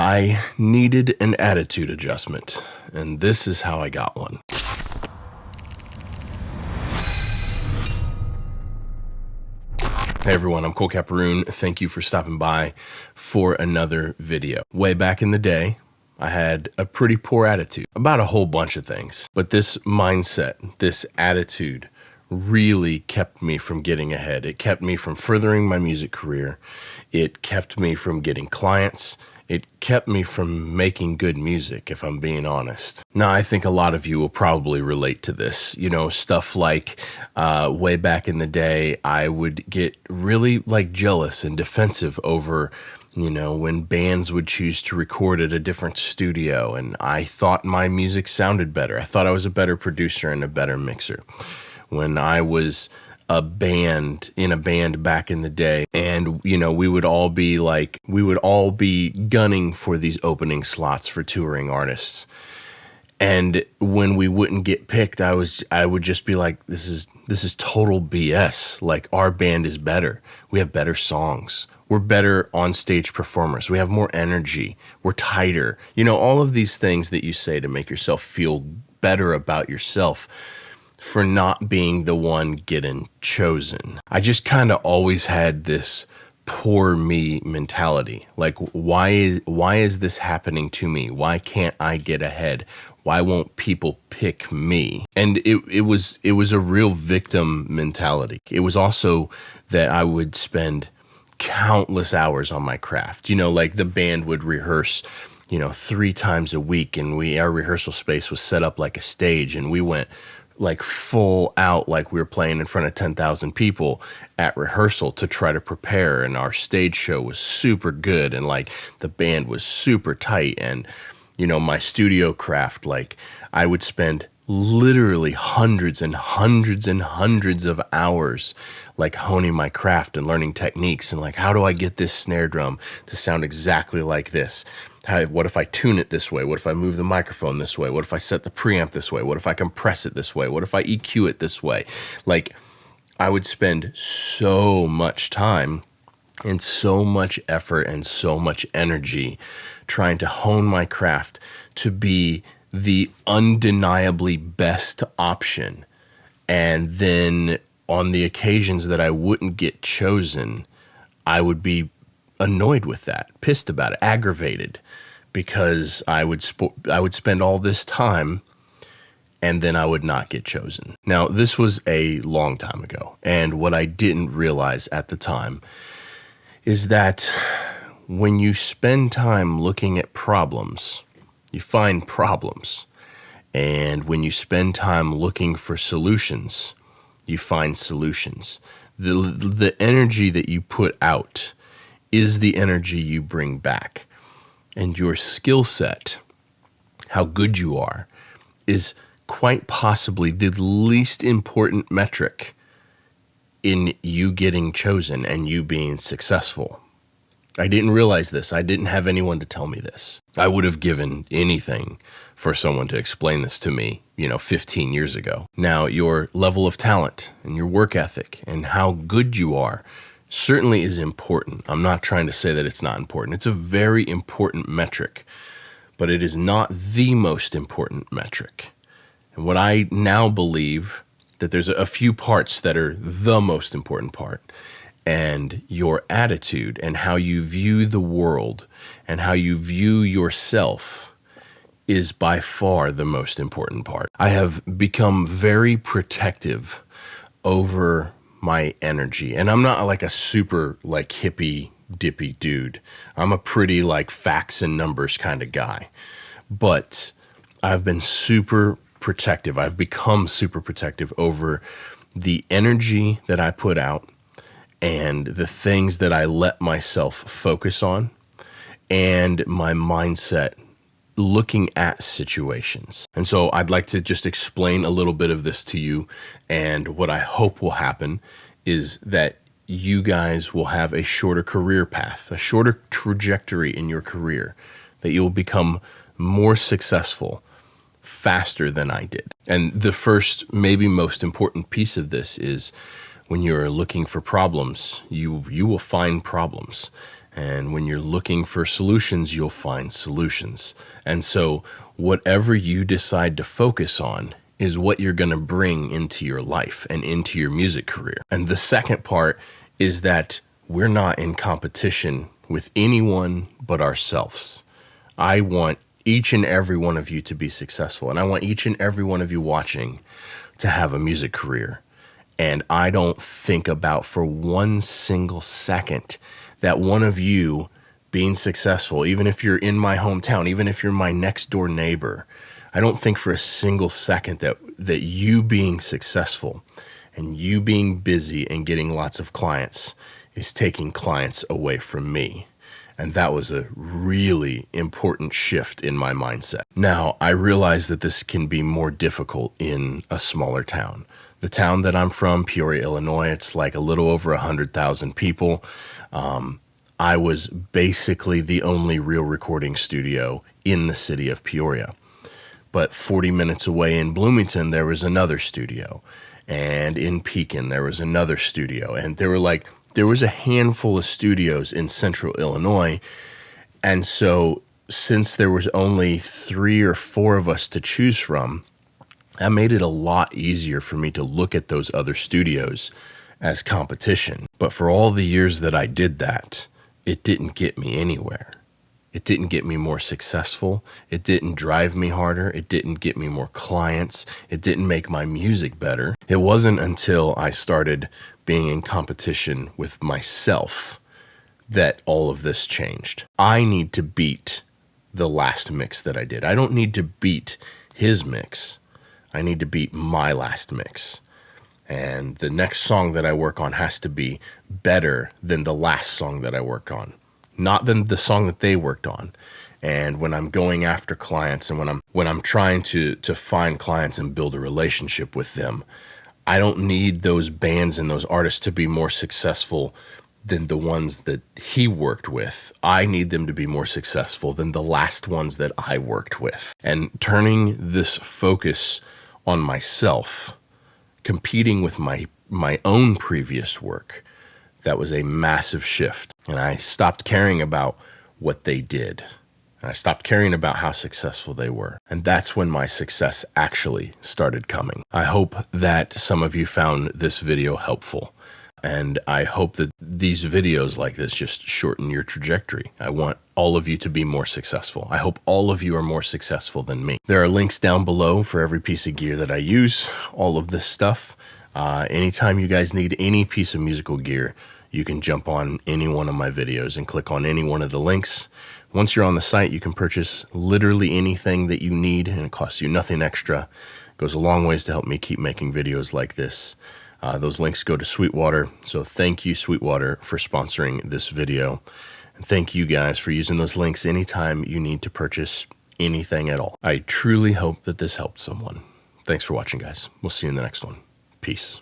I needed an attitude adjustment, and this is how I got one. Hey everyone, I'm Cole Caparoon. Thank you for stopping by for another video. Way back in the day, I had a pretty poor attitude about a whole bunch of things. But this mindset, this attitude, really kept me from getting ahead. It kept me from furthering my music career. It kept me from getting clients. It kept me from making good music, if I'm being honest. Now, I think a lot of you will probably relate to this. You know, stuff like way back in the day, I would get really jealous and defensive over, you know, when bands would choose to record at a different studio, and I thought my music sounded better. I thought I was a better producer and a better mixer. When I was in a band back in the day, and you know, we would all be gunning for these opening slots for touring artists. And when we wouldn't get picked, I would just be like, this is total BS. Like, our band is better. We have better songs. We're better on stage performers. We have more energy. We're tighter. You know, all of these things that you say to make yourself feel better about yourself for not being the one getting chosen. I just kind of always had this poor me mentality. Like, why is this happening to me? Why can't I get ahead? Why won't people pick me? And it was a real victim mentality. It was also that I would spend countless hours on my craft. You know, like the band would rehearse, you know, 3 times a week, and our rehearsal space was set up like a stage, and we went like full out, like we were playing in front of 10,000 people at rehearsal to try to prepare. And our stage show was super good, and like the band was super tight. And, you know, my studio craft, like I would spend literally hundreds and hundreds and hundreds of hours like honing my craft and learning techniques, and like, how do I get this snare drum to sound exactly like this? What if I tune it this way? What if I move the microphone this way? What if I set the preamp this way? What if I compress it this way? What if I EQ it this way? Like, I would spend so much time and so much effort and so much energy trying to hone my craft to be the undeniably best option. And then on the occasions that I wouldn't get chosen, I would be annoyed with that, pissed about it, aggravated, because I would spend all this time and then I would not get chosen. Now, this was a long time ago, and what I didn't realize at the time is that when you spend time looking at problems, you find problems. And when you spend time looking for solutions, you find solutions. The energy that you put out is the energy you bring back. And your skill set, how good you are, is quite possibly the least important metric in you getting chosen and you being successful. I didn't realize this. I didn't have anyone to tell me this. I would have given anything for someone to explain this to me, 15 years ago. Now, your level of talent and your work ethic and how good you are certainly is important. I'm not trying to say that it's not important. It's a very important metric, but it is not the most important metric. And what I now believe, that there's a few parts that are the most important part. And your attitude and how you view the world and how you view yourself is by far the most important part. I have become very protective over my energy. And I'm not like a super hippy dippy dude. I'm a pretty facts and numbers kind of guy. But I've been super protective. I've become super protective over the energy that I put out and the things that I let myself focus on, and my mindset looking at situations. And so I'd like to just explain a little bit of this to you, and what I hope will happen is that you guys will have a shorter career path, a shorter trajectory in your career, that you'll become more successful faster than I did. And the first, maybe most important piece of this is when you're looking for problems, you will find problems. And when you're looking for solutions, you'll find solutions. And so whatever you decide to focus on is what you're going to bring into your life and into your music career. And the second part is that we're not in competition with anyone but ourselves. I want each and every one of you to be successful, and I want each and every one of you watching to have a music career. And I don't think about for one single second that one of you being successful, even if you're in my hometown, even if you're my next door neighbor, I don't think for a single second that you being successful and you being busy and getting lots of clients is taking clients away from me. And that was a really important shift in my mindset. Now, I realize that this can be more difficult in a smaller town. The town that I'm from, Peoria, Illinois, it's like a little over 100,000 people. I was basically the only real recording studio in the city of Peoria. But 40 minutes away in Bloomington, there was another studio. And in Pekin, there was another studio. And there was a handful of studios in central Illinois. And so since there was only 3 or 4 of us to choose from, that made it a lot easier for me to look at those other studios as competition. But for all the years that I did that, it didn't get me anywhere. It didn't get me more successful. It didn't drive me harder. It didn't get me more clients. It didn't make my music better. It wasn't until I started being in competition with myself that all of this changed. I need to beat the last mix that I did. I don't need to beat his mix. I need to beat my last mix. And the next song that I work on has to be better than the last song that I worked on, not than the song that they worked on. And when I'm going after clients and when I'm trying to find clients and build a relationship with them, I don't need those bands and those artists to be more successful than the ones that he worked with. I need them to be more successful than the last ones that I worked with. And turning this focus on myself, competing with my own previous work, that was a massive shift. And I stopped caring about what they did. And I stopped caring about how successful they were. And that's when my success actually started coming. I hope that some of you found this video helpful. And I hope that these videos like this just shorten your trajectory. I want all of you to be more successful. I hope all of you are more successful than me. There are links down below for every piece of gear that I use, all of this stuff. Anytime you guys need any piece of musical gear, you can jump on any one of my videos and click on any one of the links. Once you're on the site, you can purchase literally anything that you need, and it costs you nothing extra. It goes a long ways to help me keep making videos like this. Those links go to Sweetwater, so thank you, Sweetwater, for sponsoring this video. And thank you guys for using those links anytime you need to purchase anything at all. I truly hope that this helped someone. Thanks for watching, guys. We'll see you in the next one. Peace.